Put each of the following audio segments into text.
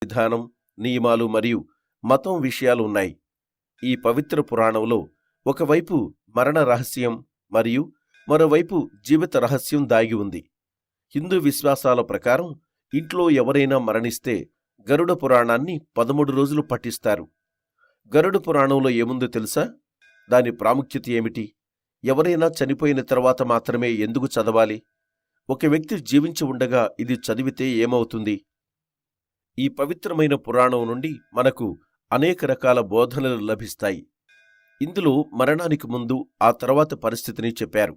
విధానం, నియమాలు మరియు మతం విషయాలు ఉన్నాయి. ఈ పవిత్ర పురాణంలో ఒకవైపు మరణ రహస్యం మరియు మరోవైపు జీవిత రహస్యం దాగి ఉంది. హిందూ విశ్వాసాల ప్రకారం ఇంట్లో ఎవరైనా మరణిస్తే గరుడ పురాణాన్ని 13 రోజులు పఠిస్తారు. గరుడ పురాణంలో ఏముందో తెలుసా? దాని ప్రాముఖ్యత ఏమిటి? ఎవరైనా చనిపోయిన తర్వాత మాత్రమే ఎందుకు చదవాలి? ఒక వ్యక్తి జీవించి ఉండగా ఇది చదివితే ఏమవుతుంది? ఈ పవిత్రమైన పురాణం నుండి మనకు అనేక రకాల బోధనలు లభిస్తాయి. ఇందులో మరణానికి ముందు, ఆ తర్వాత పరిస్థితిని చెప్పారు.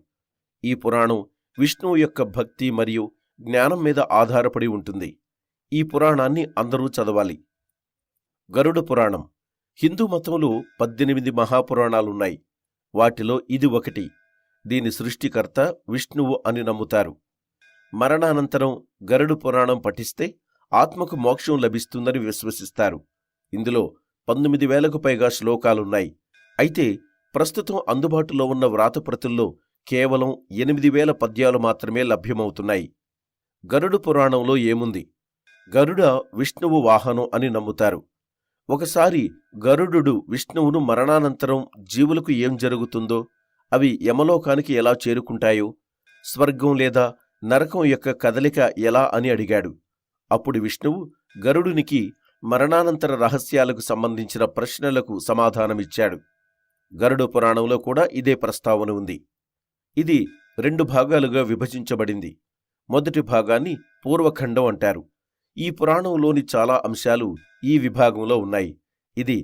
ఈ పురాణం విష్ణువు యొక్క భక్తి మరియు జ్ఞానం మీద ఆధారపడి ఉంటుంది. ఈ పురాణాన్ని అందరూ చదవాలి. గరుడ పురాణం. హిందూ మతంలో 18 మహాపురాణాలున్నాయి. వాటిలో ఇది ఒకటి. దీని సృష్టికర్త విష్ణువు అని నమ్ముతారు. మరణానంతరం గరుడ పురాణం పఠిస్తే ఆత్మకు మోక్షం లభిస్తుందని విశ్వసిస్తారు. ఇందులో 19,000కు పైగా శ్లోకాలున్నాయి. అయితే ప్రస్తుతం అందుబాటులో ఉన్న వ్రాతప్రతుల్లో కేవలం 8,000 పద్యాలు మాత్రమే లభ్యమవుతున్నాయి. గరుడ పురాణంలో ఏముంది? గరుడ విష్ణువు వాహనం అని నమ్ముతారు. ఒకసారి గరుడు విష్ణువును మరణానంతరం జీవులకు ఏం జరుగుతుందో, అవి యమలోకానికి ఎలా చేరుకుంటాయో, స్వర్గం లేదా నరకం యొక్క కదలిక ఎలా అని అడిగాడు. అప్పుడు విష్ణువు గరుడునికి మరణానంతర రహస్యాలకు సంబంధించిన ప్రశ్నలకు సమాధానమిచ్చాడు. గరుడ పురాణంలో కూడా ఇదే ప్రస్తావన ఉంది. ఇది 2 భాగాలుగా విభజించబడింది. మొదటి భాగాన్ని పూర్వఖండం అంటారు. ఈ పురాణంలోని చాలా అంశాలు ఈ విభాగంలో ఉన్నాయి. ఇది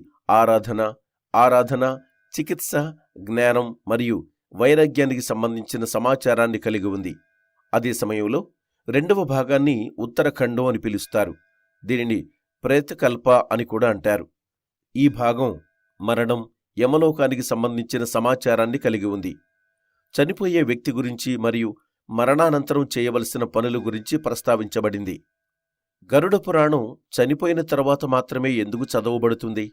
ఆరాధన, చికిత్స, జ్ఞానం మరియు వైరాగ్యానికి సంబంధించిన సమాచారాన్ని కలిగి ఉంది. అదే సమయంలో 2వ భాగాన్ని ఉత్తరఖండం అని పిలుస్తారు. దీనిని ప్రేతకల్ప అని కూడా అంటారు. ఈ భాగం మరణం, యమలోకానికి సంబంధించిన సమాచారాన్ని కలిగి ఉంది. చనిపోయే వ్యక్తి గురించి మరియు మరణానంతరం చేయవలసిన పనుల గురించి ప్రస్తావించబడింది. గరుడ పురాణం చనిపోయిన తర్వాత మాత్రమే ఎందుకు చదవబడుతుంది?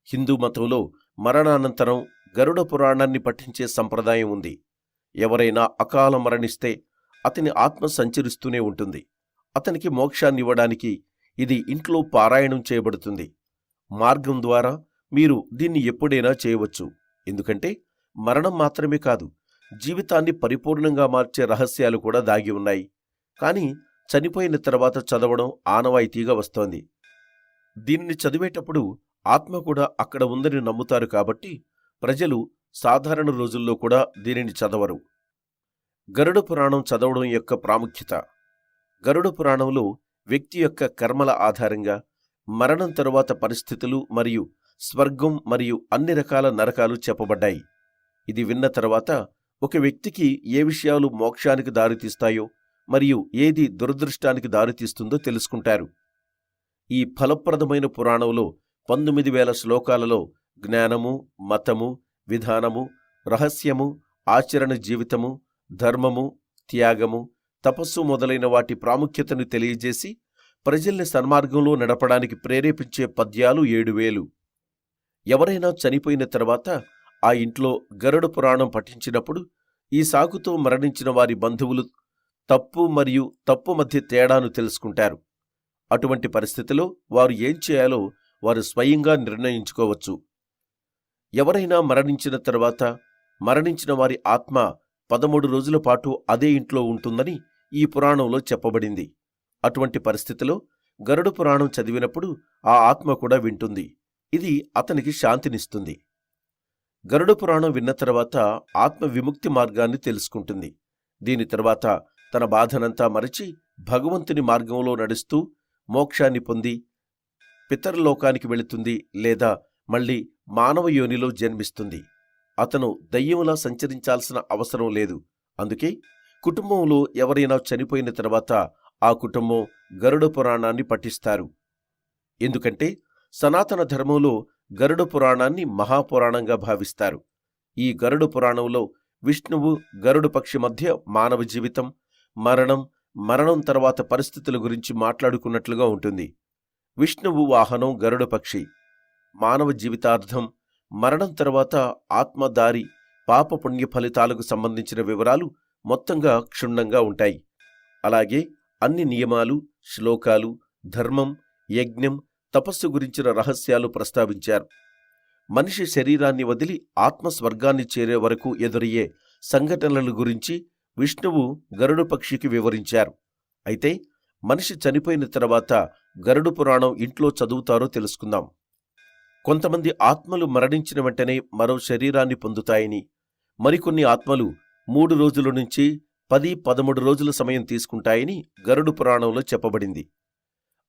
హిందూ మతంలో మరణానంతరం గరుడ పురాణాన్ని పఠించే సంప్రదాయం ఉంది. ఎవరైనా అకాల మరణిస్తే అతని ఆత్మ సంచరిస్తూనే ఉంటుంది. అతనికి మోక్షాన్నివ్వడానికి ఇది ఇంట్లో పారాయణం చేయబడుతుంది. మార్గం ద్వారా మీరు దీన్ని ఎప్పుడైనా చేయవచ్చు. ఎందుకంటే మరణం మాత్రమే కాదు, జీవితాన్ని పరిపూర్ణంగా మార్చే రహస్యాలు కూడా దాగి ఉన్నాయి. కానీ చనిపోయిన తర్వాత చదవడం ఆనవాయితీగా వస్తోంది. దీనిని చదివేటప్పుడు ఆత్మ కూడా అక్కడ ఉందని నమ్ముతారు. కాబట్టి ప్రజలు సాధారణ రోజుల్లో కూడా దీనిని చదవరు. గరుడ పురాణం చదవడం యొక్క ప్రాముఖ్యత. గరుడ పురాణంలో వ్యక్తి యొక్క కర్మల ఆధారంగా మరణం తరువాత పరిస్థితులు మరియు స్వర్గం మరియు అన్ని రకాల నరకాలు చెప్పబడ్డాయి. ఇది విన్న తర్వాత ఒక వ్యక్తికి ఏ విషయాలు మోక్షానికి దారితీస్తాయో మరియు ఏది దురదృష్టానికి దారితీస్తుందో తెలుసుకుంటారు. ఈ ఫలప్రదమైన పురాణంలో 19,000 శ్లోకాలలో జ్ఞానము, మతము, విధానము, రహస్యము, ఆచరణ జీవితము, ధర్మము, త్యాగము, తపస్సు మొదలైన వాటి ప్రాముఖ్యతను తెలియజేసి ప్రజల్ని సన్మార్గంలో నడపడానికి ప్రేరేపించే పద్యాలు 7,000. ఎవరైనా చనిపోయిన తర్వాత ఆ ఇంట్లో గరుడ పురాణం పఠించినప్పుడు ఈ సాకుతో మరణించిన వారి బంధువులు తప్పు మరియు తప్పు మధ్య తేడాను తెలుసుకుంటారు. అటువంటి పరిస్థితిలో వారు ఏం చేయాలో వారు స్వయంగా నిర్ణయించుకోవచ్చు. ఎవరైనా మరణించిన తర్వాత మరణించిన వారి ఆత్మ 13 రోజుల పాటు అదే ఇంట్లో ఉంటుందని ఈ పురాణంలో చెప్పబడింది. అటువంటి పరిస్థితిలో గరుడ పురాణం చదివినప్పుడు ఆ ఆత్మ కూడా వింటుంది. ఇది అతనికి శాంతినిస్తుంది. గరుడ పురాణం విన్న తర్వాత ఆత్మ విముక్తి మార్గాన్ని తెలుసుకుంటుంది. దీని తర్వాత తన బాధనంతా మరచి భగవంతుని మార్గంలో నడుస్తూ మోక్షాన్ని పొంది పితరలోకానికి వెళుతుంది లేదా మళ్ళీ మానవ యోనిలో జన్మిస్తుంది. అతను దయ్యంలా సంచరించాల్సిన అవసరం లేదు. అందుకే కుటుంబంలో ఎవరైనా చనిపోయిన తర్వాత ఆ కుటుంబం గరుడ పురాణాన్ని పఠిస్తారు. ఎందుకంటే సనాతన ధర్మంలో గరుడ పురాణాన్ని మహాపురాణంగా భావిస్తారు. ఈ గరుడ పురాణంలో విష్ణువు గరుడ పక్షి మధ్య మానవ జీవితం, మరణం తర్వాత పరిస్థితుల గురించి మాట్లాడుకున్నట్లుగా ఉంటుంది. విష్ణువు వాహనం గరుడ పక్షి. మానవ జీవితార్థం, మరణం తర్వాత ఆత్మదారి, పాపపుణ్య ఫలితాలకు సంబంధించిన వివరాలు మొత్తంగా క్షుణ్ణంగా ఉంటాయి. అలాగే అన్ని నియమాలు, శ్లోకాలు, ధర్మం, యజ్ఞం, తపస్సు గురించిన రహస్యాలు ప్రస్తావించారు. మనిషి శరీరాన్ని వదిలి ఆత్మ స్వర్గాన్ని చేరే వరకు ఎదురయ్యే సంఘటనల గురించి విష్ణువు గరుడ పక్షికి వివరించారు. అయితే మనిషి చనిపోయిన తర్వాత గరుడ పురాణం ఇంట్లో చదువుతారో తెలుసుకుందాం. కొంతమంది ఆత్మలు మరణించిన వెంటనే మరో శరీరాన్ని పొందుతాయని, మరికొన్ని ఆత్మలు 3 రోజుల నుంచి 10-13 రోజుల సమయం తీసుకుంటాయని గరుడ పురాణంలో చెప్పబడింది.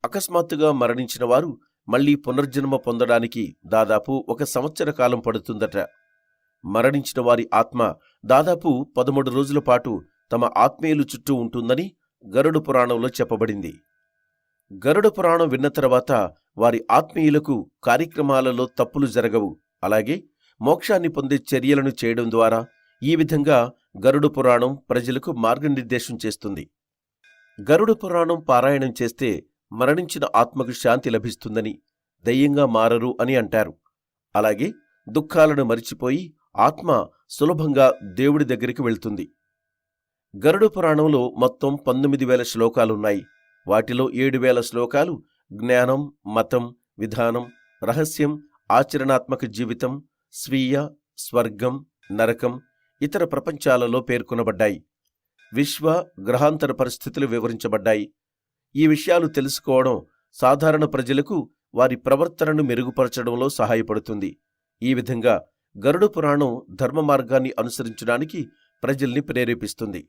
అకస్మాత్తుగా మరణించిన వారు మళ్లీ పునర్జన్మ పొందడానికి దాదాపు 1 సంవత్సర కాలం పడుతుందట. మరణించిన వారి ఆత్మ దాదాపు 13 రోజుల పాటు తమ ఆత్మీయులు చుట్టూ ఉంటుందని గరుడ పురాణంలో చెప్పబడింది. గరుడ పురాణం విన్న తర్వాత వారి ఆత్మీయులకు కార్యక్రమాలలో తప్పులు జరగవు. అలాగే మోక్షాన్ని పొందే చర్యలను చేయడం ద్వారా ఈ విధంగా గరుడ పురాణం ప్రజలకు మార్గనిర్దేశం చేస్తుంది. గరుడ పురాణం పారాయణం చేస్తే మరణించిన ఆత్మకు శాంతి లభిస్తుందని, దయ్యంగా మారరు అని అంటారు. అలాగే దుఃఖాలను మరిచిపోయి ఆత్మ సులభంగా దేవుడి దగ్గరికి వెళ్తుంది. గరుడ పురాణంలో మొత్తం 19,000 శ్లోకాలున్నాయి. వాటిలో 7,000 శ్లోకాలు జ్ఞానం, మతం, విధానం, రహస్యం, ఆచరణాత్మక జీవితం, స్వీయ, స్వర్గం, నరకం, ఇతర ప్రపంచాలలో పేర్కొనబడ్డాయి. విశ్వ, గ్రహాంతర పరిస్థితులు వివరించబడ్డాయి. ఈ విషయాలు తెలుసుకోవడం సాధారణ ప్రజలకు వారి ప్రవర్తనను మెరుగుపరచడంలో సహాయపడుతుంది. ఈ విధంగా గరుడ పురాణం ధర్మ మార్గాన్ని అనుసరించడానికి ప్రజల్ని ప్రేరేపిస్తుంది.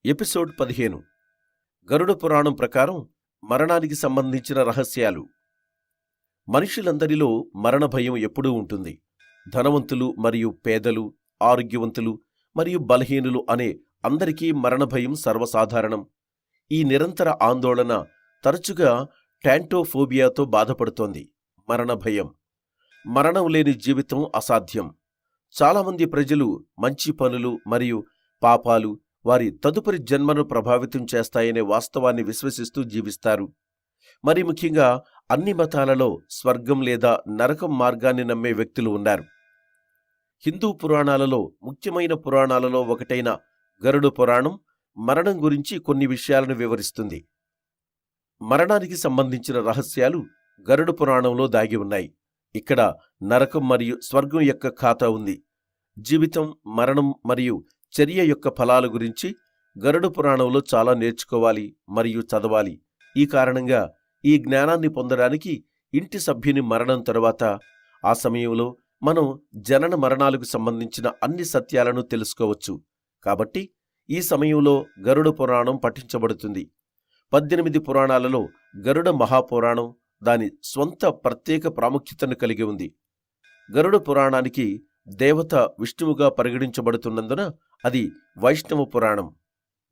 ఎపిసోడ్ 15 గరుడ పురాణం ప్రకారం మరణానికి సంబంధించిన రహస్యాలు. మనుషులందరిలో మరణ భయం ఎప్పుడూ ఉంటుంది. ధనవంతులు మరియు పేదలు, ఆరోగ్యవంతులు మరియు బలహీనులు అనే అందరికీ మరణ భయం సర్వసాధారణం. ఈ నిరంతర ఆందోళన తరచుగా టాంటోఫోబియాతో బాధపడుతోంది. మరణ భయం. మరణం లేని జీవితం అసాధ్యం. చాలామంది ప్రజలు మంచి పనులు మరియు పాపాలు వారి తదుపరి జన్మను ప్రభావితం చేస్తాయనే వాస్తవాన్ని విశ్వసిస్తూ జీవిస్తారు. మరి ముఖ్యంగా అన్ని మతాలలో స్వర్గం లేదా నరకం మార్గాన్ని నమ్మే వ్యక్తులు ఉన్నారు. హిందూ పురాణాలలో ముఖ్యమైన పురాణాలలో ఒకటైన గరుడ పురాణం మరణం గురించి కొన్ని విషయాలను వివరిస్తుంది. మరణానికి సంబంధించిన రహస్యాలు గరుడ పురాణంలో దాగి ఉన్నాయి. ఇక్కడ నరకం మరియు స్వర్గం యొక్క ఖాతా ఉంది. జీవితం, మరణం మరియు చర్య యొక్క ఫలాల గురించి గరుడ పురాణంలో చాలా నేర్చుకోవాలి మరియు చదవాలి. ఈ కారణంగా ఈ జ్ఞానాన్ని పొందడానికి ఇంటి సభ్యుని మరణం తరువాత ఆ సమయంలో మనం జనన మరణాలకు సంబంధించిన అన్ని సత్యాలను తెలుసుకోవచ్చు. కాబట్టి ఈ సమయంలో గరుడ పురాణం పఠించబడుతుంది. 18 పురాణాలలో గరుడ మహాపురాణం దాని స్వంత ప్రత్యేక ప్రాముఖ్యతను కలిగి ఉంది. గరుడ పురాణానికి దేవత విష్ణువుగా పరిగణించబడుతున్నందున అది వైష్ణవ పురాణం.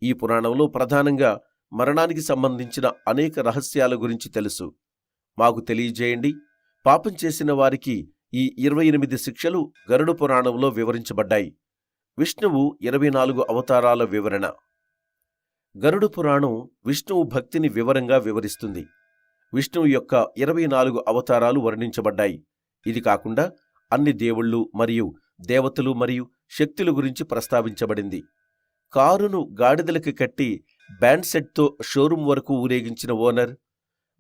ఈ పురాణంలో ప్రధానంగా మరణానికి సంబంధించిన అనేక రహస్యాల గురించి తెలుసు. మాకు తెలియజేయండి. పాపం చేసిన వారికి ఈ 28 శిక్షలు గరుడ పురాణంలో వివరించబడ్డాయి. విష్ణువు 24 అవతారాల వివరణ. గరుడ పురాణం విష్ణువు భక్తిని వివరంగా వివరిస్తుంది. విష్ణువు యొక్క 24 అవతారాలు వర్ణించబడ్డాయి. ఇది కాకుండా అన్ని దేవుళ్ళు మరియు దేవతలు మరియు శక్తుల గురించి ప్రస్తావించబడింది. కారును గాడిదలకి కట్టి బ్యాండ్ సెట్తో షోరూం వరకు ఊరేగించిన ఓనర్.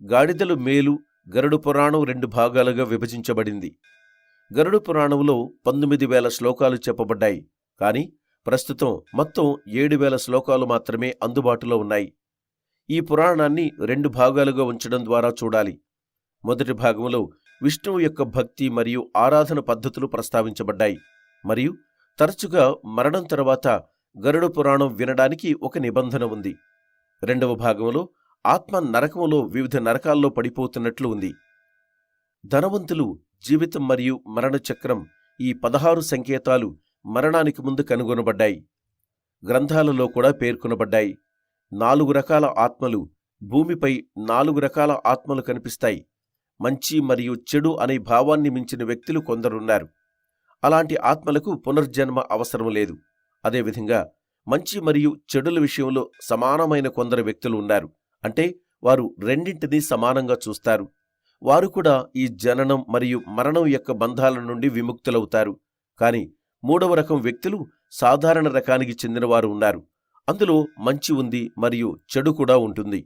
గాడిదలు మేలు. గరుడ పురాణం 2 భాగాలుగా విభజించబడింది. గరుడ పురాణంలో 19,000 శ్లోకాలు చెప్పబడ్డాయి. కానీ ప్రస్తుతం మొత్తం 7,000 శ్లోకాలు మాత్రమే అందుబాటులో ఉన్నాయి. ఈ పురాణాన్ని 2 భాగాలుగా ఉంచడం ద్వారా చూడాలి. మొదటి భాగంలో విష్ణువు యొక్క భక్తి మరియు ఆరాధన పద్ధతులు ప్రస్తావించబడ్డాయి మరియు తరచుగా మరణం తర్వాత గరుడ పురాణం వినడానికి ఒక నిబంధన ఉంది. రెండవ భాగంలో ఆత్మ నరకములో వివిధ నరకాల్లో పడిపోతున్నట్లు ఉంది. ధనవంతులు, జీవితం మరియు మరణ చక్రం ఈ 16 సంకేతాలు మరణానికి ముందు కనుగొనబడ్డాయి. గ్రంథాలలో కూడా పేర్కొనబడ్డాయి. 4 రకాల ఆత్మలు, భూమిపై 4 రకాల ఆత్మలు కనిపిస్తాయి. మంచి మరియు చెడు అనే భావాన్ని మించిన వ్యక్తులు కొందరున్నారు. అలాంటి ఆత్మలకు పునర్జన్మ అవసరం లేదు. అదేవిధంగా మంచి మరియు చెడుల విషయంలో సమానమైన కొందరు వ్యక్తులు ఉన్నారు. అంటే వారు రెండింటినీ సమానంగా చూస్తారు. వారు కూడా ఈ జననం మరియు మరణం యొక్క బంధాల నుండి విముక్తులవుతారు. కాని 3వ రకం వ్యక్తులు సాధారణ రకానికి చెందినవారు ఉన్నారు. అందులో మంచి ఉంది మరియు చెడు కూడా ఉంటుంది.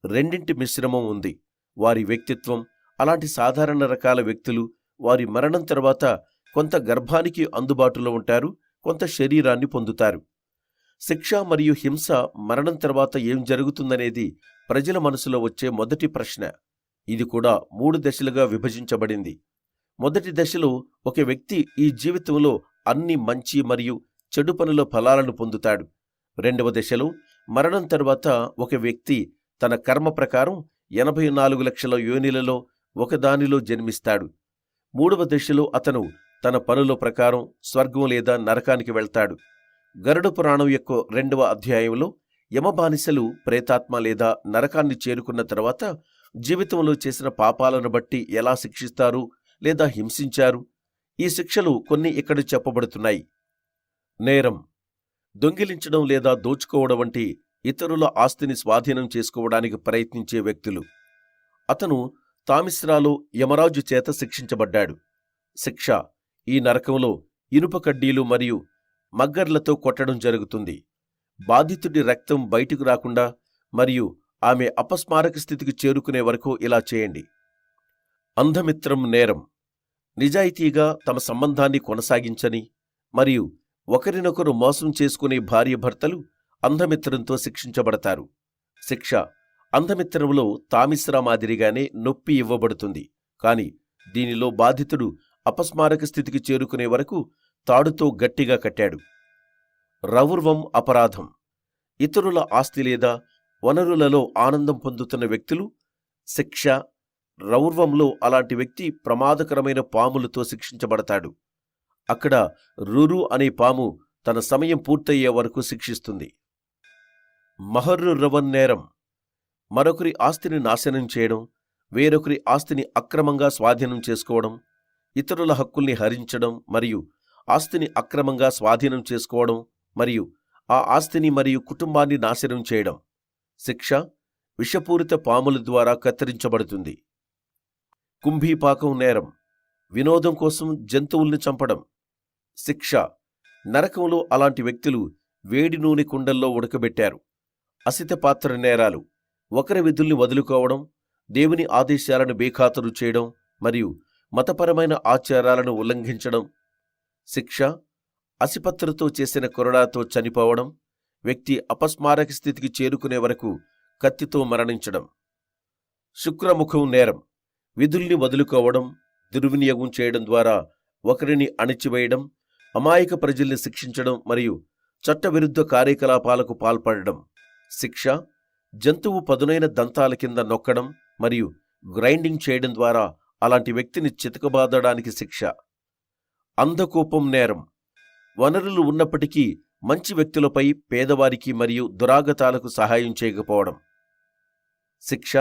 రెండింటి మిశ్రమం ఉంది. వారి వ్యక్తిత్వం, అలాంటి సాధారణ రకాల వ్యక్తులు వారి మరణం తర్వాత కొంత గర్భానికి అందుబాటులో ఉంటారు, కొంత శరీరాన్ని పొందుతారు. శిక్ష మరియు హింస మరణం తర్వాత ఏం జరుగుతుందనేది ప్రజల మనసులో వచ్చే మొదటి ప్రశ్న. ఇది కూడా 3 దశలుగా విభజించబడింది. మొదటి దశలో ఒక వ్యక్తి ఈ జీవితంలో అన్ని మంచి మరియు చెడు పనుల ఫలాలను పొందుతాడు. రెండవ దశలో మరణం తర్వాత ఒక వ్యక్తి తన కర్మ ప్రకారం 84 లక్షల యోనిలలో ఒకదానిలో జన్మిస్తాడు. మూడవ దశలో అతను తన పనుల ప్రకారం స్వర్గం లేదా నరకానికి వెళ్తాడు. గరుడ పురాణం యొక్క 2వ అధ్యాయంలో యమబానిసలు ప్రేతాత్మ లేదా నరకాన్ని చేరుకున్న తర్వాత జీవితంలో చేసిన పాపాలను బట్టి ఎలా శిక్షిస్తారు లేదా హింసించారు, ఈ శిక్షలు కొన్ని ఇక్కడ చెప్పబడుతున్నాయి. నేరం: దొంగిలించడం లేదా దోచుకోవడం వంటి ఇతరుల ఆస్తిని స్వాధీనం చేసుకోవడానికి ప్రయత్నించే వ్యక్తులు. అతను తామిస్రాలో యమరాజు చేత శిక్షించబడ్డాడు. శిక్ష: ఈ నరకంలో ఇనుప కడ్డీలు మరియు మగ్గర్లతో కొట్టడం జరుగుతుంది. బాధితుడి రక్తం బయటకు రాకుండా మరియు ఆమె అపస్మారక స్థితికి చేరుకునే వరకు ఇలా చేయండి. అంధమిత్రం నేరం: నిజాయితీగా తమ సంబంధాన్ని కొనసాగించని మరియు ఒకరినొకరు మోసం చేసుకునే భార్యాభర్తలు అంధమిత్రంతో శిక్షించబడతారు. శిక్ష: అంధమిత్రంలో తామిశ్రా మాదిరిగానే నొప్పి ఇవ్వబడుతుంది, కాని దీనిలో బాధితుడు అపస్మారక స్థితికి చేరుకునే వరకు తాడుతో గట్టిగా కట్టాడు. రౌర్వం అపరాధం: ఇతరుల ఆస్తి లేదా వనరులలో ఆనందం పొందుతున్న వ్యక్తులు. శిక్ష: రౌర్వంలో అలాంటి వ్యక్తి ప్రమాదకరమైన పాములతో శిక్షించబడతాడు. అక్కడ రురు అనే పాము తన సమయం పూర్తయ్యే వరకు శిక్షిస్తుంది. మహర్రురవన్ నేరం: మరొకరి ఆస్తిని నాశనం చేయడం, వేరొకరి ఆస్తిని అక్రమంగా స్వాధీనం చేసుకోవడం, ఇతరుల హక్కుల్ని హరించడం మరియు ఆస్తిని అక్రమంగా స్వాధీనం చేసుకోవడం మరియు ఆ ఆస్తిని మరియు కుటుంబాన్ని నాశనం చేయడం. శిక్ష: విషపూరిత పాముల ద్వారా కత్తిరించబడుతుంది. కుంభీపాకం నేరం: వినోదం కోసం జంతువుల్ని చంపడం. శిక్ష: నరకంలో అలాంటి వ్యక్తులు వేడి నూనె కుండల్లో ఉడకబెట్టారు. అసితపాత్ర నేరాలు: ఒకరి విధుల్ని వదులుకోవడం, దేవుని ఆదేశాలను బేఖాతరు చేయడం మరియు మతపరమైన ఆచారాలను ఉల్లంఘించడం. శిక్ష: అసిపత్రతో చేసిన కొరడాతో చనిపోవడం, వ్యక్తి అపస్మారక స్థితికి చేరుకునే వరకు కత్తితో మరణించడం. శుక్రముఖం నేరం: విధుల్ని వదులుకోవడం, దుర్వినియోగం చేయడం ద్వారా ఒకరిని అణిచివేయడం, అమాయక ప్రజల్ని శిక్షించడం మరియు చట్టవిరుద్ధ కార్యకలాపాలకు పాల్పడడం. శిక్ష: జంతువు పదునైన దంతాల కింద నొక్కడం మరియు గ్రైండింగ్ చేయడం ద్వారా అలాంటి వ్యక్తిని చితకబాదడానికి శిక్ష. అంధకోపం నేరం: వనరులు ఉన్నప్పటికీ మంచి వ్యక్తులపై పేదవారికి మరియు దురాగతాలకు సహాయం చేయకపోవడం. శిక్ష: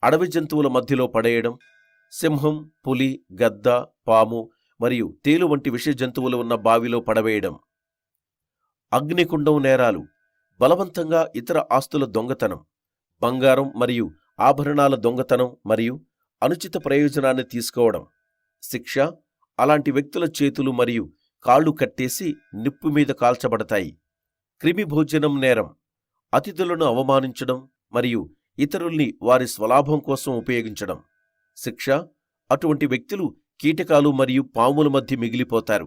అడవి జంతువుల మధ్యలో పడేయడం, సింహం, పులి, గద్ద, పాము మరియు తేలు వంటి విష జంతువులు ఉన్న బావిలో పడవేయడం. అగ్నికుండం నేరాలు: బలవంతంగా ఇతర ఆస్తుల దొంగతనం, బంగారం మరియు ఆభరణాల దొంగతనం మరియు అనుచిత ప్రయోజనాన్ని తీసుకోవడం. శిక్ష: అలాంటి వ్యక్తుల చేతులు మరియు కాళ్ళు కట్టేసి నిప్పు మీద కాల్చబడతాయి. క్రిమి భోజనం నేరం: అతిథులను అవమానించడం మరియు ఇతరుల్ని వారి స్వలాభం కోసం ఉపయోగించడం. శిక్ష: అటువంటి వ్యక్తులు కీటకాలు మరియు పాముల మధ్య మిగిలిపోతారు.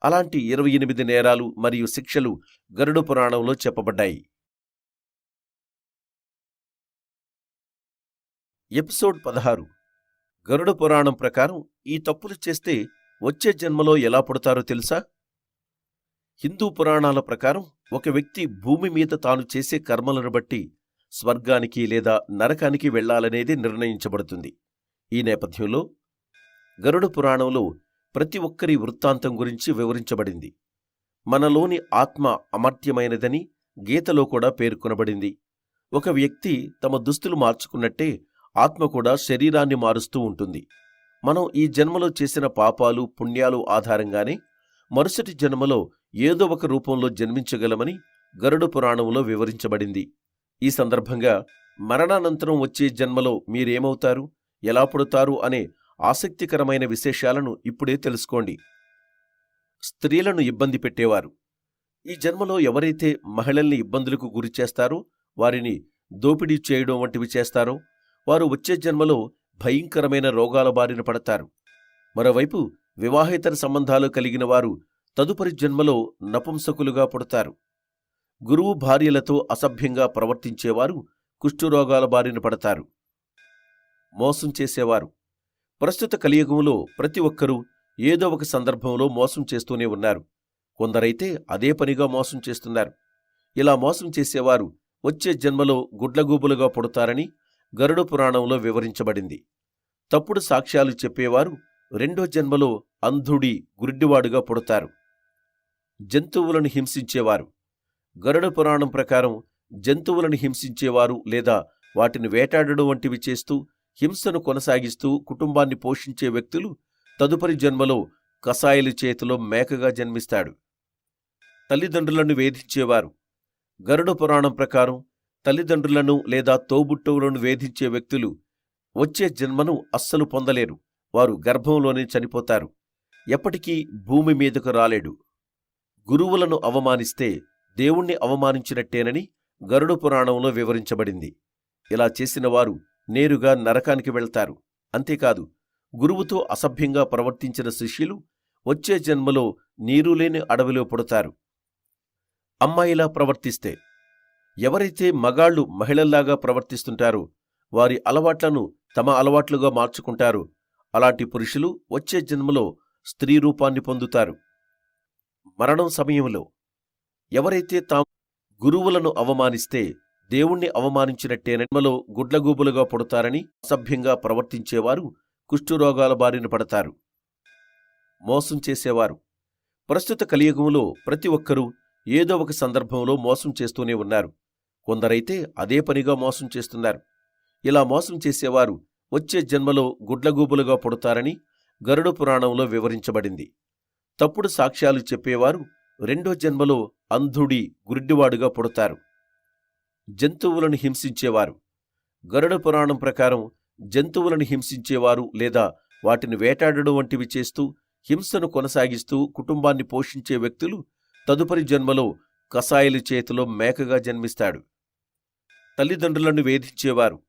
అలాంటి 28 నేరాలు మరియు శిక్షలు గరుడ పురాణంలో చెప్పబడ్డాయి. ఎపిసోడ్ 16. గరుడ పురాణం ప్రకారం ఈ తప్పులు చేస్తే వచ్చే జన్మలో ఎలా పుడతారో తెలుసా? హిందూ పురాణాల ప్రకారం ఒక వ్యక్తి భూమి మీద తాను చేసే కర్మలను బట్టి స్వర్గానికి లేదా నరకానికి వెళ్లాలనేది నిర్ణయించబడుతుంది. ఈ నేపథ్యంలో గరుడ పురాణంలో ప్రతి ఒక్కరి వృత్తాంతం గురించి వివరించబడింది. మనలోని ఆత్మ అమర్త్యమైనదని గీతలో కూడా పేర్కొనబడింది. ఒక వ్యక్తి తమ దుస్తులు మార్చుకున్నట్టే ఆత్మ కూడా శరీరాన్ని మారుస్తూ ఉంటుంది. మనం ఈ జన్మలో చేసిన పాపాలు, పుణ్యాలు ఆధారంగానే మరుసటి జన్మలో ఏదో ఒక రూపంలో జన్మించగలమని గరుడ పురాణంలో వివరించబడింది. ఈ సందర్భంగా మరణానంతరం వచ్చే జన్మలో మీరేమవుతారు, ఎలా పుడతారు అనే ఆసక్తికరమైన విశేషాలను ఇప్పుడే తెలుసుకోండి. స్త్రీలను ఇబ్బంది పెట్టేవారు. ఈ జన్మలో ఎవరైతే మహిళల్ని ఇబ్బందులకు గురి చేస్తారో, వారిని దోపిడీ చేయడం వంటివి చేస్తారో, వారు వచ్చే జన్మలో భయంకరమైన రోగాల బారిన పడతారు. మరోవైపు వివాహేతర సంబంధాలు కలిగిన వారు తదుపరి జన్మలో నపుంసకులుగా పుడతారు. గురువు భార్యలతో అసభ్యంగా ప్రవర్తించేవారు కుష్ఠురోగాల బారిన పడతారు. మోసం చేసేవారు. ప్రస్తుత కలియుగంలో ప్రతి ఒక్కరూ ఏదో ఒక సందర్భంలో మోసం చేస్తూనే ఉన్నారు. కొందరైతే అదే పనిగా మోసం చేస్తున్నారు. ఇలా మోసం చేసేవారు వచ్చే జన్మలో గుడ్లగూబులుగా పుడతారని గరుడ పురాణంలో వివరించబడింది. తప్పుడు సాక్ష్యాలు చెప్పేవారు రెండో జన్మలో అంధుడి, గుడ్డివాడుగా పుడతారు. జంతువులను హింసించేవారు. గరుడ పురాణం ప్రకారం జంతువులను హింసించేవారు లేదా వాటిని వేటాడడం వంటివి చేస్తూ హింసను కొనసాగిస్తూ కుటుంబాన్ని పోషించే వ్యక్తులు తదుపరి జన్మలో కసాయిల చేతిలో మేకగా జన్మిస్తాడు. తల్లిదండ్రులను వేధించేవారు. గరుడ పురాణం ప్రకారం తల్లిదండ్రులను లేదా తోబుట్టువులను వేధించే వ్యక్తులు వచ్చే జన్మను అస్సలు పొందలేరు. వారు గర్భంలోనే చనిపోతారు. ఎప్పటికీ భూమి మీదకు రాలేడు. గురువులను అవమానిస్తే దేవుణ్ణి అవమానించినట్టేనని గరుడ పురాణంలో వివరించబడింది. ఇలా చేసిన వారు నేరుగా నరకానికి వెళ్తారు. అంతేకాదు, గురువుతో అసభ్యంగా ప్రవర్తించిన శిష్యులు వచ్చే జన్మలో నీరులేని అడవిలో పుడతారు. అమ్మాయిలా ప్రవర్తిస్తే ఎవరైతే మగాళ్లు మహిళల్లాగా ప్రవర్తిస్తుంటారో, వారి అలవాట్లను తమ అలవాట్లుగా మార్చుకుంటారో, అలాంటి పురుషులు వచ్చే జన్మలో స్త్రీ రూపాన్ని పొందుతారు. మరణం సమయంలో ఎవరైతే తాము గురువులను అవమానిస్తే దేవుణ్ణి అవమానించినట్టేనని జన్మలో గుడ్లగూబులుగా పుడతారని అసభ్యంగా ప్రవర్తించేవారు కుష్ఠురోగాల బారిన పడతారు. మోసం చేసేవారు. ప్రస్తుత కలియుగంలో ప్రతి ఒక్కరూ ఏదో ఒక సందర్భంలో మోసం చేస్తూనే ఉన్నారు. కొందరైతే అదే పనిగా మోసం చేస్తున్నారు. ఇలా మోసం చేసేవారు వచ్చే జన్మలో గుడ్లగూబులుగా పుడతారని గరుడ పురాణంలో వివరించబడింది. తప్పుడు సాక్ష్యాలు చెప్పేవారు రెండో జన్మలో అంధుడి, గుడ్డివాడుగా పుడతారు. జంతువులను హింసించేవారు. గరుడ పురాణం ప్రకారం జంతువులను హింసించేవారు లేదా వాటిని వేటాడడం వంటివి చేస్తూ హింసను కొనసాగిస్తూ కుటుంబాన్ని పోషించే వ్యక్తులు తదుపరి జన్మలో కసాయిల చేతిలో మేకగా జన్మిస్తాడు. తల్లిదండ్రులను వేధించేవారు.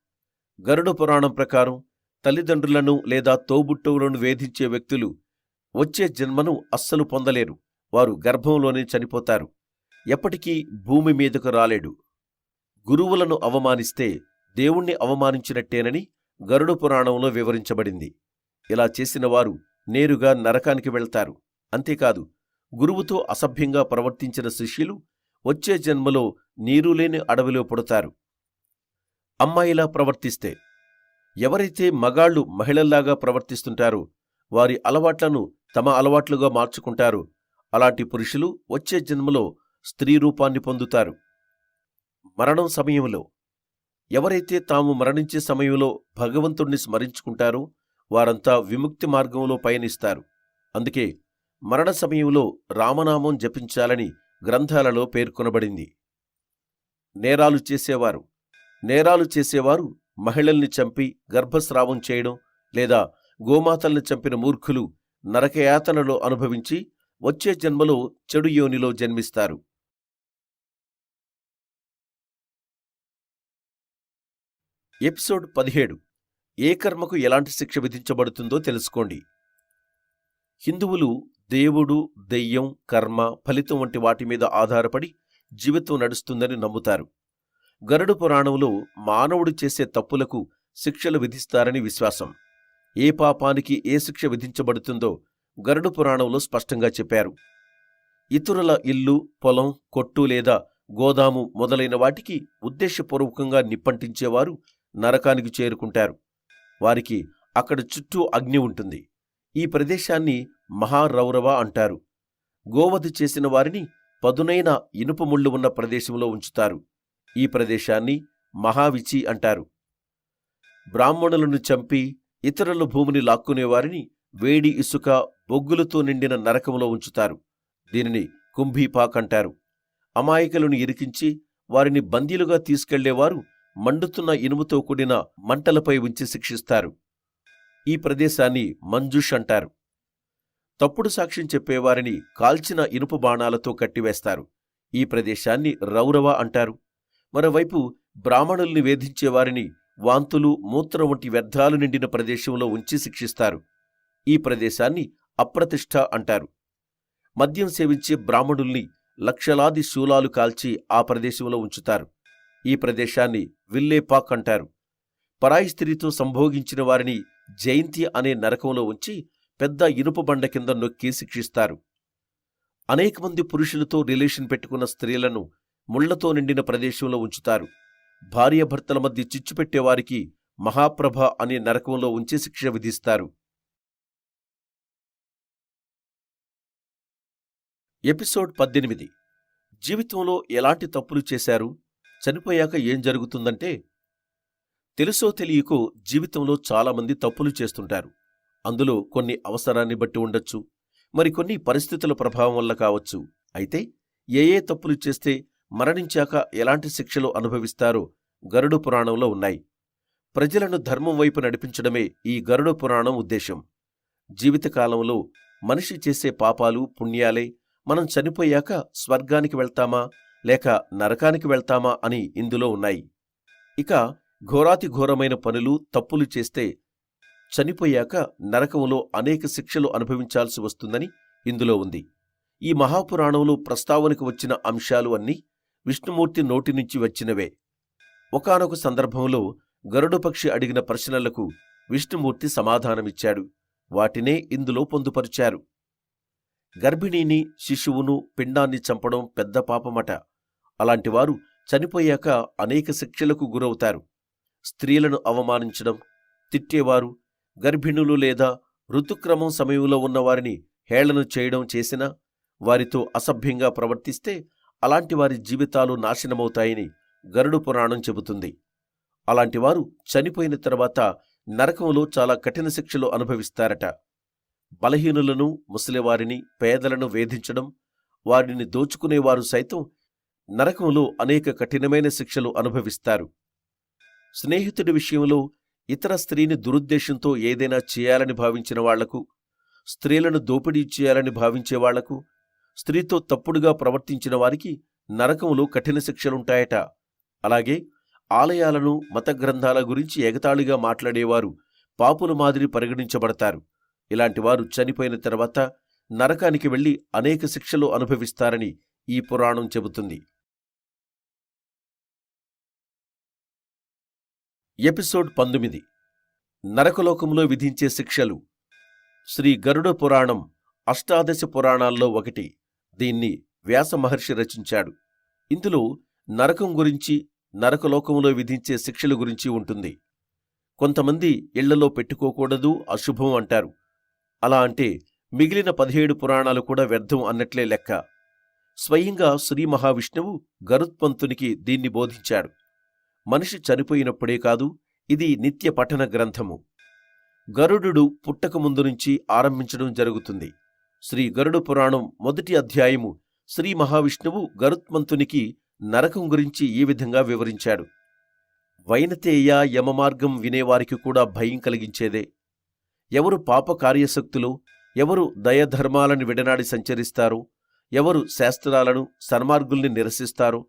గరుడ పురాణం ప్రకారం తల్లిదండ్రులను లేదా తోబుట్టువులను వేధించే వ్యక్తులు వచ్చే జన్మను అస్సలు పొందలేరు. వారు గర్భంలోనే చనిపోతారు. ఎప్పటికీ భూమి మీదకు రాలేడు. గురువులను అవమానిస్తే దేవుణ్ణి అవమానించినట్టేనని గరుడ పురాణంలో వివరించబడింది. ఇలా చేసిన వారు నేరుగా నరకానికి వెళ్తారు. అంతేకాదు, గురువుతో అసభ్యంగా ప్రవర్తించిన శిష్యులు వచ్చే జన్మలో నీరులేని అడవిలో పుడతారు. అమ్మాయిలా ప్రవర్తిస్తే ఎవరైతే మగాళ్లు మహిళల్లాగా ప్రవర్తిస్తుంటారో, వారి అలవాట్లను తమ అలవాట్లుగా మార్చుకుంటారో, అలాంటి పురుషులు వచ్చే జన్మలో స్త్రీ రూపాన్ని పొందుతారు. మరణం సమయంలో ఎవరైతే తాము మరణించే సమయంలో భగవంతుణ్ణి స్మరించుకుంటారో వారంతా విముక్తి మార్గంలో పయనిస్తారు. అందుకే మరణ సమయంలో రామనామం జపించాలని గ్రంథాలలో పేర్కొనబడింది. నేరాలు చేసేవారు. నేరాలు చేసేవారు మహిళల్ని చంపి గర్భస్రావం చేయడం లేదా గోమాతల్ని చంపిన మూర్ఖులు నరకయాతనలో అనుభవించి వచ్చే జన్మలో చెడు యోనిలో జన్మిస్తారు. ఎపిసోడ్ 17 ఏ కర్మకు ఎలాంటి శిక్ష విధించబడుతుందో తెలుసుకోండి. హిందువులు దేవుడు, దెయ్యం, కర్మ, ఫలితం వంటి వాటి మీద ఆధారపడి జీవితం నడుస్తుందని నమ్ముతారు. గరుడ పురాణంలో మానవుడు చేసే తప్పులకు శిక్షలు విధిస్తారని విశ్వాసం. ఏ పాపానికి ఏ శిక్ష విధించబడుతుందో గరుడ పురాణంలో స్పష్టంగా చెప్పారు. ఇతరుల ఇల్లు, పొలం, కొట్టు లేదా గోదాము మొదలైన వాటికి ఉద్దేశపూర్వకంగా నిప్పంటించేవారు నరకానికి చేరుకుంటారు. వారికి అక్కడ చుట్టూ అగ్ని ఉంటుంది. ఈ ప్రదేశాన్ని మహారౌరవ అంటారు. గోవధ చేసిన వారిని పదునైన ఇనుప ముళ్ళు ఉన్న ప్రదేశంలో ఉంచుతారు. ఈ ప్రదేశాన్ని మహావిచి అంటారు. బ్రాహ్మణులను చంపి ఇతరుల భూమిని లాక్కునేవారిని వేడి ఇసుక, బొగ్గులతో నిండిన నరకంలో ఉంచుతారు. దీనిని కుంభీపాక్ అంటారు. అమాయకులను ఇరికించి వారిని బందీలుగా తీసుకెళ్లేవారు మండుతున్న ఇనుముతో కూడిన మంటలపై ఉంచి శిక్షిస్తారు. ఈ ప్రదేశాన్ని మంజుష్ అంటారు. తప్పుడు సాక్ష్యం చెప్పేవారిని కాల్చిన ఇనుప బాణాలతో కట్టివేస్తారు. ఈ ప్రదేశాన్ని రౌరవ అంటారు. మరోవైపు బ్రాహ్మణుల్ని వేధించేవారిని వాంతులు, మూత్రం వంటి వ్యర్థాలు నిండిన ప్రదేశంలో ఉంచి శిక్షిస్తారు. ఈ ప్రదేశాన్ని అప్రతిష్ఠ అంటారు. మద్యం సేవించే బ్రాహ్మణుల్ని లక్షలాది శూలాలు కాల్చి ఆ ప్రదేశంలో ఉంచుతారు. ఈ ప్రదేశాన్ని విల్లేపాక్ అంటారు. పరాయి స్త్రీతో సంభోగించిన వారిని జయంతి అనే నరకంలో ఉంచి పెద్ద ఇనుప బండ కింద నొక్కి శిక్షిస్తారు. అనేక మంది పురుషులతో రిలేషన్ పెట్టుకున్న స్త్రీలను ముళ్లతో నిండిన ప్రదేశంలో ఉంచుతారు. భార్యాభర్తల మధ్య చిచ్చు పెట్టేవారికి మహాప్రభ అనే నరకంలో ఉంచి శిక్ష విధిస్తారు. ఎపిసోడ్ 18. జీవితంలో ఎలాంటి తప్పులు చేశారు? చనిపోయాక ఏం జరుగుతుందంటే, తెలుసో తెలియకో జీవితంలో చాలామంది తప్పులు చేస్తుంటారు. అందులో కొన్ని అవసరాన్ని బట్టి ఉండొచ్చు, మరికొన్ని పరిస్థితుల ప్రభావం వల్ల కావచ్చు. అయితే ఏ తప్పులు చేస్తే మరణించాక ఎలాంటి శిక్షలు అనుభవిస్తారో గరుడ పురాణంలో ఉన్నాయి. ప్రజలను ధర్మం వైపు నడిపించడమే ఈ గరుడ పురాణం ఉద్దేశం. జీవితకాలంలో మనిషి చేసే పాపాలు, పుణ్యాలే మనం చనిపోయాక స్వర్గానికి వెళ్తామా లేక నరకానికి వెళ్తామా అని ఇందులో ఉన్నాయి. ఇక ఘోరాతి ఘోరమైన పనులు, తప్పులు చేస్తే చనిపోయాక నరకంలో అనేక శిక్షలు అనుభవించాల్సి వస్తుందని ఇందులో ఉంది. ఈ మహాపురాణంలో ప్రస్తావనకు వచ్చిన అంశాలు అన్నీ విష్ణుమూర్తి నోటి నుంచి వచ్చినవే. ఒకానొక సందర్భంలో గరుడపక్షి అడిగిన ప్రశ్నలకు విష్ణుమూర్తి సమాధానమిచ్చాడు. వాటినే ఇందులో పొందుపరిచారు. గర్భిణీని, శిశువును, పిండాన్ని చంపడం పెద్ద పాపమట. అలాంటివారు చనిపోయాక అనేక శిక్షలకు గురవుతారు. స్త్రీలను అవమానించడం, తిట్టేవారు, గర్భిణులు లేదా ఋతుక్రమం సమయంలో ఉన్నవారిని హేళన చేయడం చేసినా, వారితో అసభ్యంగా ప్రవర్తిస్తే అలాంటి వారి జీవితాలు నాశనమవుతాయని గరుడ పురాణం చెబుతుంది. అలాంటివారు చనిపోయిన తర్వాత నరకంలో చాలా కఠిన శిక్షలు అనుభవిస్తారట. బలహీనులను, ముసలివారిని, పేదలను వేధించడం, వారిని దోచుకునేవారు సైతం నరకంలో అనేక కఠినమైన శిక్షలు అనుభవిస్తారు. స్నేహితుడి విషయంలో ఇతర స్త్రీని దురుద్దేశంతో ఏదైనా చేయాలని భావించిన వాళ్లకు, స్త్రీలను దోపిడీ చేయాలని భావించేవాళ్లకు, స్త్రీతో తప్పుడుగా ప్రవర్తించిన వారికి నరకంలో కఠిన శిక్షలుంటాయట. అలాగే ఆలయాలను, మత గ్రంథాల గురించి ఎగతాళిగా మాట్లాడేవారు పాపుల మాదిరి పరిగణించబడతారు. ఇలాంటివారు చనిపోయిన తర్వాత నరకానికి వెళ్లి అనేక శిక్షలు అనుభవిస్తారని ఈ పురాణం చెబుతుంది. ఎపిసోడ్ 19. నరకలోకంలో విధించే శిక్షలు. శ్రీ గరుడ పురాణం అష్టాదశ పురాణాల్లో ఒకటి. దీన్ని వ్యాస మహర్షి రచించాడు. ఇందులో నరకం గురించి, నరకలోకంలో విధించే శిక్షల గురించి ఉంటుంది. కొంతమంది ఇళ్లలో పెట్టుకోకూడదు, అశుభం అంటారు. అలా అంటే మిగిలిన 17 పురాణాలు కూడా వ్యర్థం అన్నట్లే లెక్క. స్వయంగా శ్రీ మహావిష్ణువు గరుత్మంతునికి దీన్ని బోధించాడు. మనిషి చనిపోయినప్పుడే కాదు, ఇది నిత్య పఠన గ్రంథము. గరుడు పుట్టకముందు నుంచి ఆరంభించడం జరుగుతుంది. శ్రీ గరుడ పురాణం మొదటి అధ్యాయము శ్రీ మహావిష్ణువు గరుత్మంతునికి నరకం గురించి ఈ విధంగా వివరించాడు. వైనతేయ యమమార్గం వినేవారికి కూడా భయం కలిగించేదే. ఎవరు పాప కార్యశక్తులు, ఎవరు దయధర్మాలను విడనాడి సంచరిస్తారో, ఎవరు శాస్త్రాలను, సన్మార్గుల్ని నిరసిస్తారో,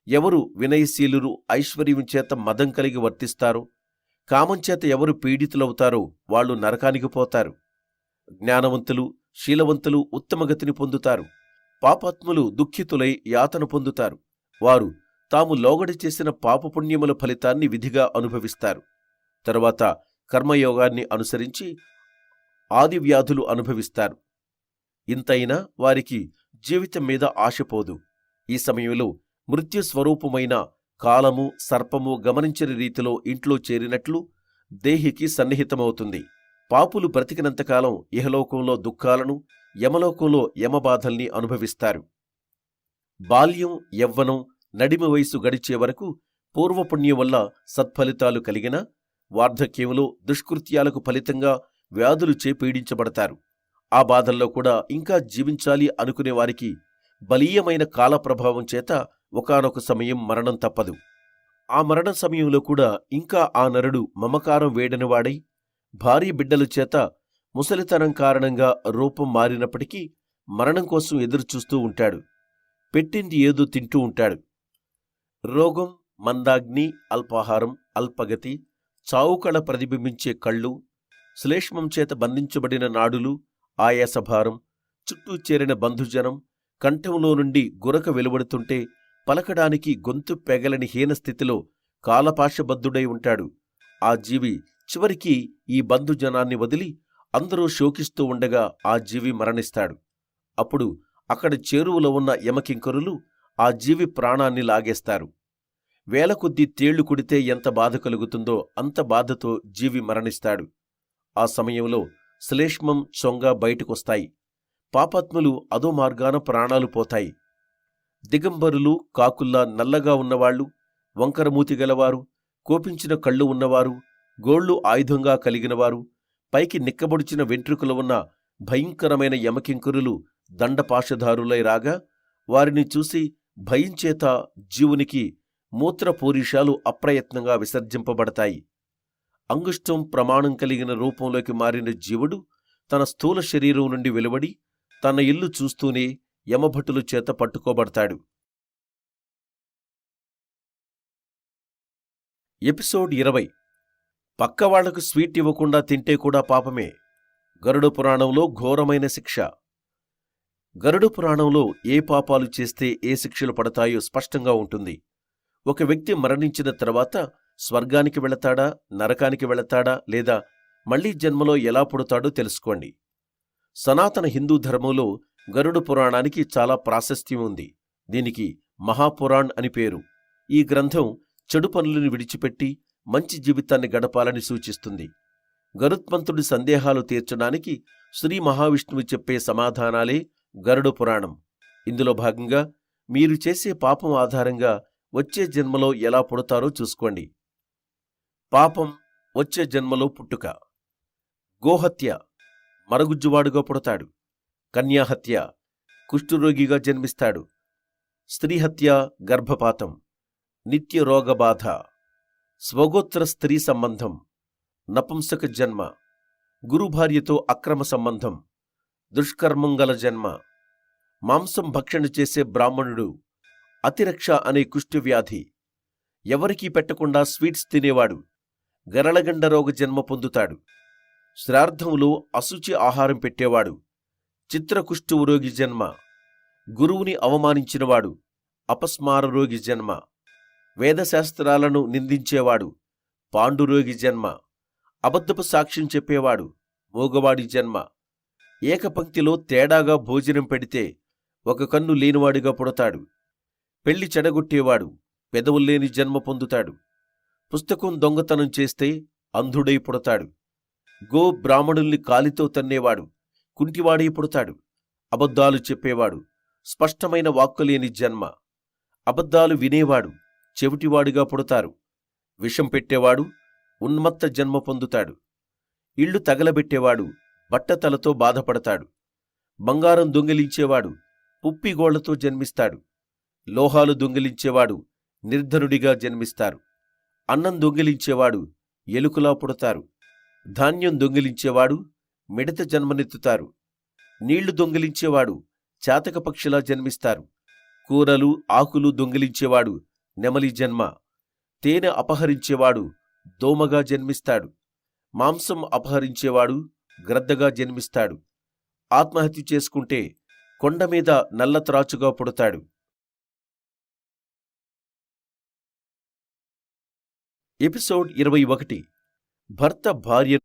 ఎవరు వినయశీలురు, ఐశ్వర్యం చేత మదం కలిగి వర్తిస్తారో, కామంచేత ఎవరు పీడితులవుతారో వాళ్లు నరకానికి పోతారు. జ్ఞానవంతులు, శీలవంతులు ఉత్తమగతిని పొందుతారు. పాపాత్ములు దుఃఖితులై యాతన పొందుతారు. వారు తాము లోగడి చేసిన పాపపుణ్యముల ఫలితాన్ని విధిగా అనుభవిస్తారు. తరువాత కర్మయోగాన్ని అనుసరించి ఆదివ్యాధులు అనుభవిస్తారు. ఇంతైనా వారికి జీవితం మీద ఆశపోదు. ఈ సమయంలో మృత్యుస్వరూపమైన కాలము, సర్పము గమనించని రీతిలో ఇంట్లో చేరినట్లు దేహికి సన్నిహితమవుతుంది. పాపులు బ్రతికినంతకాలం ఇహలోకంలో దుఃఖాలను, యమలోకంలో యమబాధల్ని అనుభవిస్తారు. బాల్యం, యవ్వనం, నడిమి వయసు గడిచే వరకు పూర్వపుణ్యం వల్ల సత్ఫలితాలు కలిగినా వార్ధక్యంలో దుష్కృత్యాలకు ఫలితంగా వ్యాధులుచే పీడించబడతారు. ఆ బాధల్లో కూడా ఇంకా జీవించాలి అనుకునేవారికి బలీయమైన కాలప్రభావం చేత ఒకానొక సమయం మరణం తప్పదు. ఆ మరణ సమయంలో కూడా ఇంకా ఆ నరుడు మమకారం వేడనివాడై భారీ బిడ్డల చేత ముసలితనం కారణంగా రూపం మారినప్పటికీ మరణం కోసం ఎదురుచూస్తూ ఉంటాడు. పెట్టింది ఏదో తింటూ ఉంటాడు. రోగం, మందాగ్ని, అల్పాహారం, అల్పగతి, చావుకళ ప్రతిబింబించే కళ్ళు, శ్లేష్మం చేత బంధించబడిన నాడులు, ఆయాసభారం, చుట్టూ చేరిన బంధుజనం, కంఠంలో నుండి గురక వెలువడుతుంటే పలకడానికి గొంతు పెగలని హీనస్థితిలో కాలపాశబద్ధుడై ఉంటాడు. ఆ జీవి చివరికి ఈ బంధుజనాన్ని వదిలి అందరూ శోకిస్తూ ఉండగా ఆ జీవి మరణిస్తాడు. అప్పుడు అక్కడ చేరువలో ఉన్న యమకింకరులు ఆ జీవి ప్రాణాన్ని లాగేస్తారు. వేల కొద్దీ తేళ్లు కుడితే ఎంత బాధ కలుగుతుందో అంత బాధతో జీవి మరణిస్తాడు. ఆ సమయంలో శ్లేష్మం, చొంగ బయటకొస్తాయి. పాపాత్ములు అదో మార్గాన ప్రాణాలు పోతాయి. దిగంబరులు, కాకుల్లా నల్లగా ఉన్నవాళ్లు, వంకరమూతి గలవారు, కోపించిన కళ్ళు ఉన్నవారు, గోళ్లు ఆయుధంగా కలిగినవారు, పైకి నిక్కబొడిచిన వెంట్రుకలు ఉన్న భయంకరమైన యమకింకరులు దండపాశధారులై రాగా వారిని చూసి భయంచేత జీవునికి మూత్రపూరీషాలు అప్రయత్నంగా విసర్జింపబడతాయి. అంగుష్టం ప్రమాణం కలిగిన రూపంలోకి మారిన జీవుడు తన స్థూల శరీరం నుండి వెలువడి తన ఇల్లు చూస్తూనే యమభటుల చేత పట్టుకోబడతాడు. ఎపిసోడ్ 20. పక్కవాళ్లకు స్వీట్ ఇవ్వకుండా తింటే కూడా పాపమే. గరుడ పురాణంలో ఘోరమైన శిక్ష. గరుడ పురాణంలో ఏ పాపాలు చేస్తే ఏ శిక్షలు పడతాయో స్పష్టంగా ఉంటుంది. ఒక వ్యక్తి మరణించిన తర్వాత స్వర్గానికి వెళతాడా, నరకానికి వెళతాడా, లేదా మళ్లీ జన్మలో ఎలా పుడతాడో తెలుసుకోండి. సనాతన హిందూ ధర్మంలో గరుడ పురాణానికి చాలా ప్రాశస్త్యం ఉంది. దీనికి మహాపురాణ్ అని పేరు. ఈ గ్రంథం చెడు పనులను విడిచిపెట్టి మంచి జీవితాన్ని గడపాలని సూచిస్తుంది. గరుత్మంతుడి సందేహాలు తీర్చడానికి శ్రీ మహావిష్ణువు చెప్పే సమాధానాలే గరుడ పురాణం. ఇందులో భాగంగా మీరు చేసే పాపం ఆధారంగా వచ్చే జన్మలో ఎలా పుడతారో చూసుకోండి. పాపం, వచ్చే జన్మలో పుట్టుక. గోహత్య, మరగుజ్జువాడుగా పుడతాడు. కన్యాహత్య, కుష్ఠురోగిగా జన్మిస్తాడు. స్త్రీహత్య, గర్భపాతం, నిత్య రోగబాధ, స్వగోత్ర స్త్రీ సంబంధం, నపుంసక జన్మ, గురుభార్యతో అక్రమ సంబంధం, దుష్కర్మంగల జన్మ, మాంసం భక్షణ చేసే బ్రాహ్మణుడు, అతిరక్ష అనే కుష్ఠవ్యాధి, ఎవరికీ పెట్టకుండా స్వీట్స్ తినేవాడు, గరళగండ రోగ జన్మ పొందుతాడు. శ్రార్థంలో అశుచి ఆహారం పెట్టేవాడు, చిత్రకుష్ఠురోగి జన్మ, గురువుని అవమానించినవాడు, అపస్మారరోగి జన్మ, వేదశాస్త్రాలను నిందించేవాడు, పాండురోగి జన్మ, అబద్ధపు సాక్ష్యం చెప్పేవాడు, మూగవాడి జన్మ, ఏకపంక్తిలో తేడాగా భోజనం పెడితే ఒక కన్ను లేనివాడిగా పుడతాడు. పెళ్లి చెడగొట్టేవాడు, పెదవుల్లేని జన్మ పొందుతాడు. పుస్తకం దొంగతనం చేస్తే అంధుడై పుడతాడు. గో బ్రాహ్మణుల్ని కాలితో తన్నేవాడు, కుంటివాడై పుడతాడు. అబద్ధాలు చెప్పేవాడు, స్పష్టమైన వాక్కులేని జన్మ, అబద్ధాలు వినేవాడు, చెవిటివాడుగా పుడతారు. విషం పెట్టేవాడు ఉన్మత్త జన్మ పొందుతాడు. ఇళ్లు తగలబెట్టేవాడు బట్టతలతో బాధపడతాడు. బంగారం దొంగిలించేవాడు పుప్పిగోళ్లతో జన్మిస్తాడు. లోహాలు దొంగిలించేవాడు నిర్ధనుడిగా జన్మిస్తారు. అన్నం దొంగిలించేవాడు ఎలుకలా పుడతారు. ధాన్యం దొంగిలించేవాడు మిడత జన్మనెత్తుతారు. నీళ్లు దొంగిలించేవాడు చాతక పక్షిలా జన్మిస్తారు. కూరలు, ఆకులు దొంగిలించేవాడు నెమలి జన్మ. తేనె అపహరించేవాడు దోమగా జన్మిస్తాడు. మాంసం అపహరించేవాడు గ్రద్దగా జన్మిస్తాడు. ఆత్మహత్య చేసుకుంటే కొండమీద నల్లత్రాచుగా పుడతాడు. ఎపిసోడ్ 21. భర్త భార్య